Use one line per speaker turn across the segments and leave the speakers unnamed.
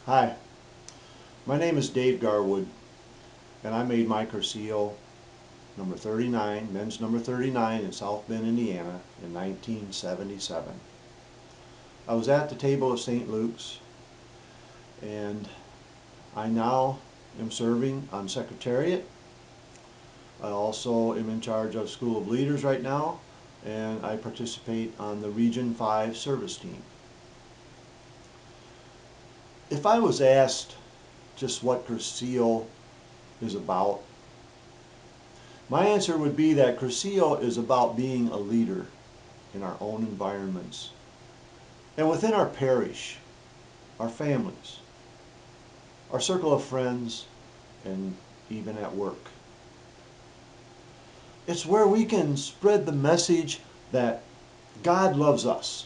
Hi, my name is Dave Garwood, and I made my Cursillo number 39, men's number 39 in South Bend, Indiana in 1977. I was at the table of St. Luke's, and I now am serving on Secretariat. I also am in charge of School of Leaders right now, and I participate on the Region 5 service team. If I was asked just what Cursillo is about, my answer would be that Cursillo is about being a leader in our own environments and within our parish, our families, our circle of friends, and even at work. It's where we can spread the message that God loves us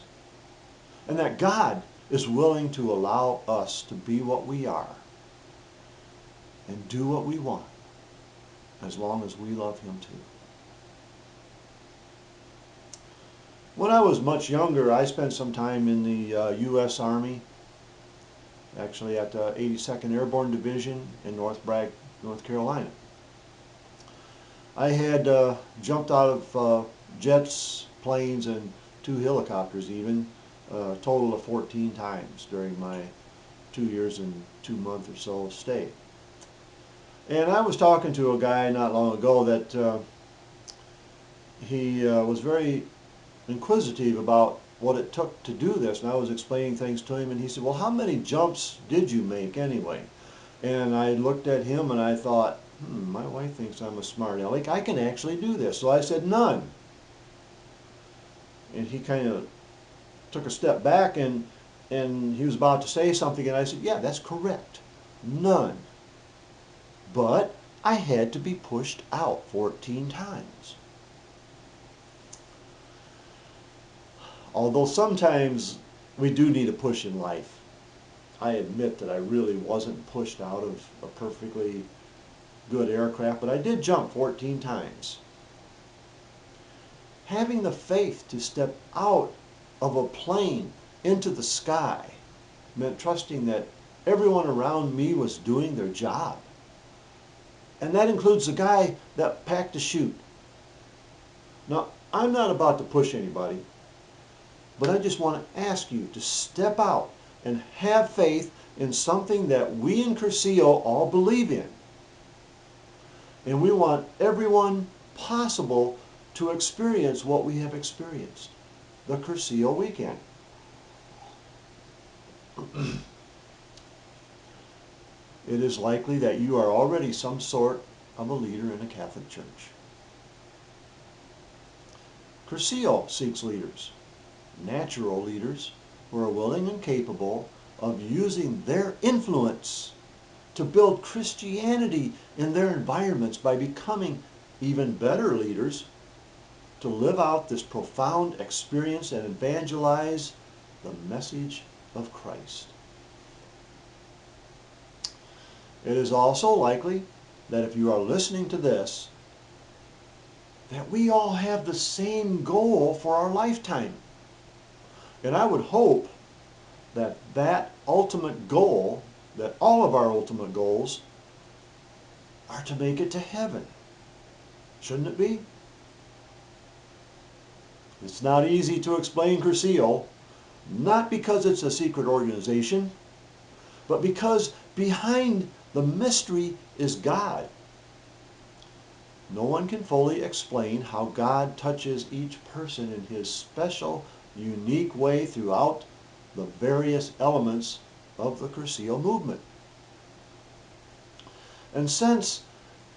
and that God is willing to allow us to be what we are and do what we want as long as we love Him too. When I was much younger, I spent some time in the U.S. Army, actually at the 82nd Airborne Division in North Bragg, North Carolina. I had jumped out of jets, planes, and 2 helicopters even, a total of 14 times during my 2 years and 2 months or so stay. And I was talking to a guy not long ago that he was very inquisitive about what it took to do this, and I was explaining things to him, and he said, well, how many jumps did you make anyway? And I looked at him and I thought, my wife thinks I'm a smart aleck. I can actually do this. So I said, none. And he kind of took a step back, and he was about to say something, and I said, yeah, that's correct. None. But I had to be pushed out 14 times. Although sometimes we do need a push in life. I admit that I really wasn't pushed out of a perfectly good aircraft, but I did jump 14 times. Having the faith to step out of a plane into the sky meant trusting that everyone around me was doing their job. And that includes the guy that packed the chute. Now, I'm not about to push anybody, but I just want to ask you to step out and have faith in something that we in Cursillo all believe in. And we want everyone possible to experience what we have experienced, the Cursillo weekend. It is likely that you are already some sort of a leader in a Catholic church. Cursillo seeks leaders, natural leaders, who are willing and capable of using their influence to build Christianity in their environments by becoming even better leaders to live out this profound experience and evangelize the message of Christ. It is also likely that if you are listening to this, that we all have the same goal for our lifetime. And I would hope that that ultimate goal, that all of our ultimate goals, are to make it to heaven. Shouldn't it be? It's not easy to explain Cursillo, not because it's a secret organization, but because behind the mystery is God. No one can fully explain how God touches each person in His special, unique way throughout the various elements of the Cursillo movement. And since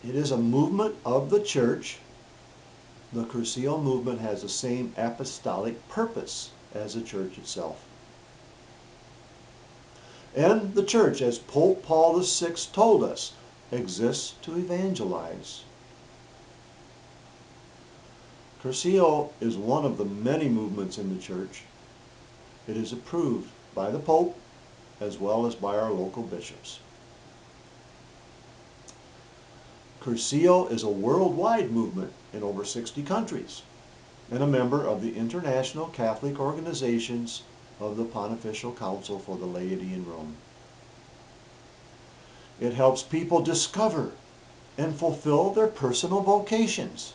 it is a movement of the church, the Cursillo movement has the same apostolic purpose as the church itself. And the church, as Pope Paul VI told us, exists to evangelize. Cursillo is one of the many movements in the church. It is approved by the Pope as well as by our local bishops. Cursillo is a worldwide movement in over 60 countries and a member of the International Catholic Organizations of the Pontifical Council for the Laity in Rome. It helps people discover and fulfill their personal vocations.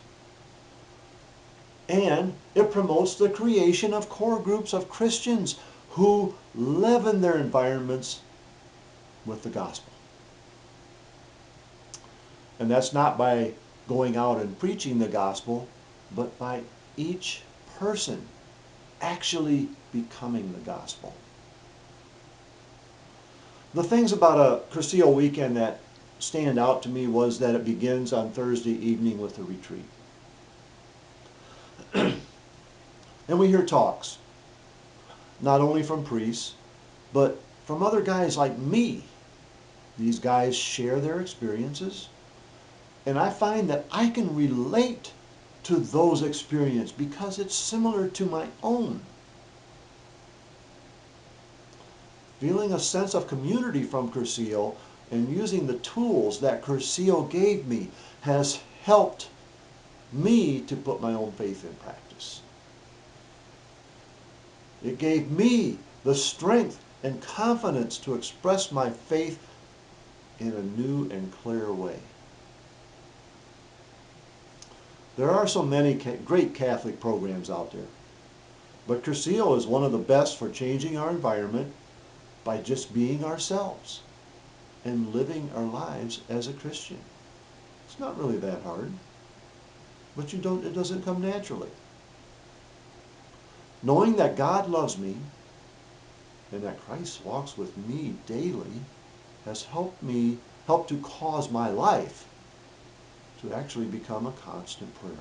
And it promotes the creation of core groups of Christians who leaven their environments with the gospel. And that's not by going out and preaching the gospel, but by each person actually becoming the gospel. The things about a Cursillo weekend that stand out to me was that it begins on Thursday evening with a retreat. And we hear talks, not only from priests, but from other guys like me. These guys share their experiences, and I find that I can relate to those experiences because it's similar to my own. Feeling a sense of community from Cursillo and using the tools that Cursillo gave me has helped me to put my own faith in practice. It gave me the strength and confidence to express my faith in a new and clear way. There are so many great Catholic programs out there, but Cursillo is one of the best for changing our environment by just being ourselves and living our lives as a Christian. It's not really that hard, but it doesn't come naturally. Knowing that God loves me and that Christ walks with me daily has helped to cause my life to actually become a constant prayer.